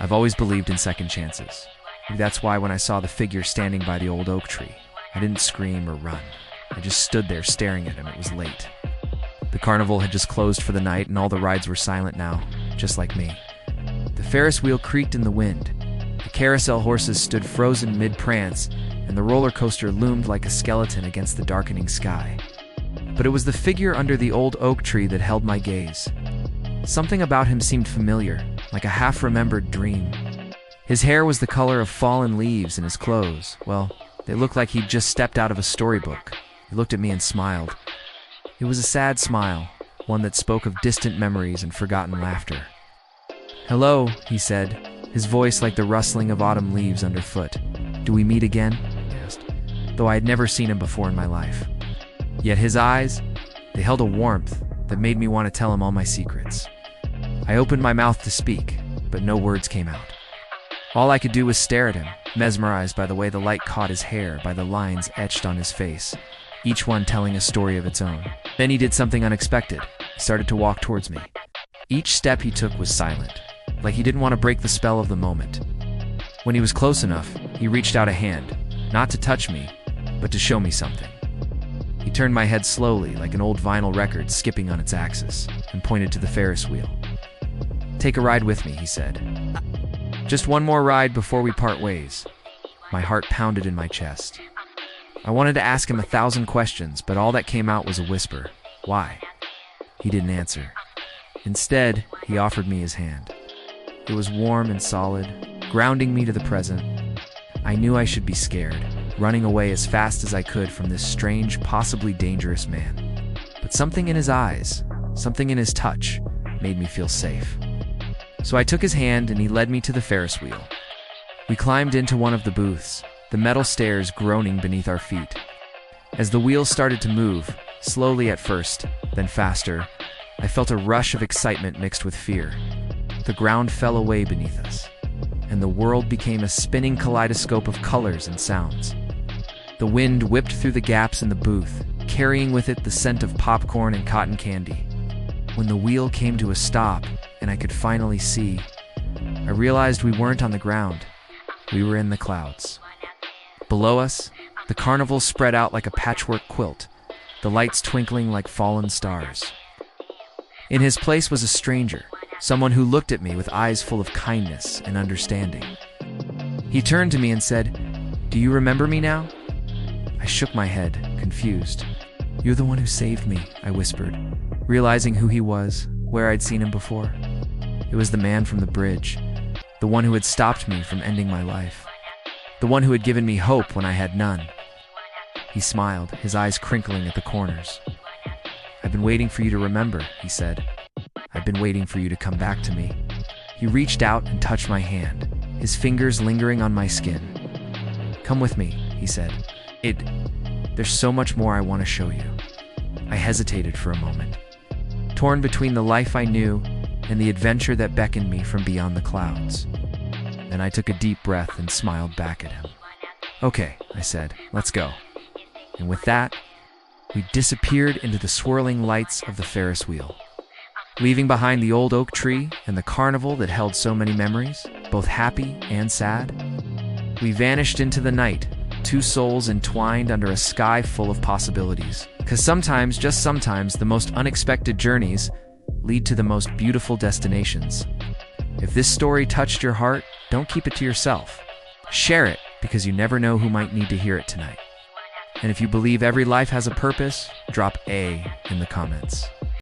I've always believed in second chances. Maybe that's why when I saw the figure standing by the old oak tree, I didn't scream or run. I just stood there staring at him. It was late. The carnival had just closed for the night and all the rides were silent now, just like me. The Ferris wheel creaked in the wind. The carousel horses stood frozen mid-prance, and the roller coaster loomed like a skeleton against the darkening sky. But it was the figure under the old oak tree that held my gaze. Something about him seemed familiar, like a half-remembered dream. His hair was the color of fallen leaves, and his clothes, well, they looked like he'd just stepped out of a storybook. He looked at me and smiled. It was a sad smile, one that spoke of distant memories and forgotten laughter. "Hello," he said, his voice like the rustling of autumn leaves underfoot. "Do we meet again?" he asked, though I had never seen him before in my life. Yet his eyes, they held a warmth that made me want to tell him all my secrets. I opened my mouth to speak, but no words came out. All I could do was stare at him, mesmerized by the way the light caught his hair, by the lines etched on his face, each one telling a story of its own. Then he did something unexpected. He started to walk towards me. Each step he took was silent, like he didn't want to break the spell of the moment. When he was close enough, he reached out a hand, not to touch me, but to show me something. He turned my head slowly, like an old vinyl record skipping on its axis, and pointed to the Ferris wheel. "Take a ride with me," he said. "Just one more ride before we part ways." My heart pounded in my chest. I wanted to ask him 1,000 questions, but all that came out was a whisper. "Why?" He didn't answer. Instead, he offered me his hand. It was warm and solid, grounding me to the present. I knew I should be scared, running away as fast as I could from this strange, possibly dangerous man. But something in his eyes, something in his touch, made me feel safe. So I took his hand and he led me to the Ferris wheel. We climbed into one of the booths, the metal stairs groaning beneath our feet. As the wheel started to move, slowly at first, then faster, I felt a rush of excitement mixed with fear. The ground fell away beneath us, and the world became a spinning kaleidoscope of colors and sounds. The wind whipped through the gaps in the booth, carrying with it the scent of popcorn and cotton candy. When the wheel came to a stop, and I could finally see, I realized we weren't on the ground. We were in the clouds. Below us, the carnival spread out like a patchwork quilt, the lights twinkling like fallen stars. In his place was a stranger, someone who looked at me with eyes full of kindness and understanding. He turned to me and said, "Do you remember me now?" I shook my head, confused. "You're the one who saved me," I whispered, realizing who he was, where I'd seen him before. It was the man from the bridge, the one who had stopped me from ending my life, the one who had given me hope when I had none. He smiled, his eyes crinkling at the corners. "I've been waiting for you to remember," he said. "I've been waiting for you to come back to me." He reached out and touched my hand, his fingers lingering on my skin. "Come with me," he said. There's so much more I want to show you." I hesitated for a moment, torn between the life I knew and the adventure that beckoned me from beyond the clouds. Then I took a deep breath and smiled back at him. "Okay," I said, "let's go." And with that, we disappeared into the swirling lights of the Ferris wheel, leaving behind the old oak tree and the carnival that held so many memories, both happy and sad. We vanished into the night, two souls entwined under a sky full of possibilities. Because sometimes, just sometimes, the most unexpected journeys lead to the most beautiful destinations. If this story touched your heart, don't keep it to yourself. Share it, because you never know who might need to hear it tonight. And if you believe every life has a purpose, drop A in the comments.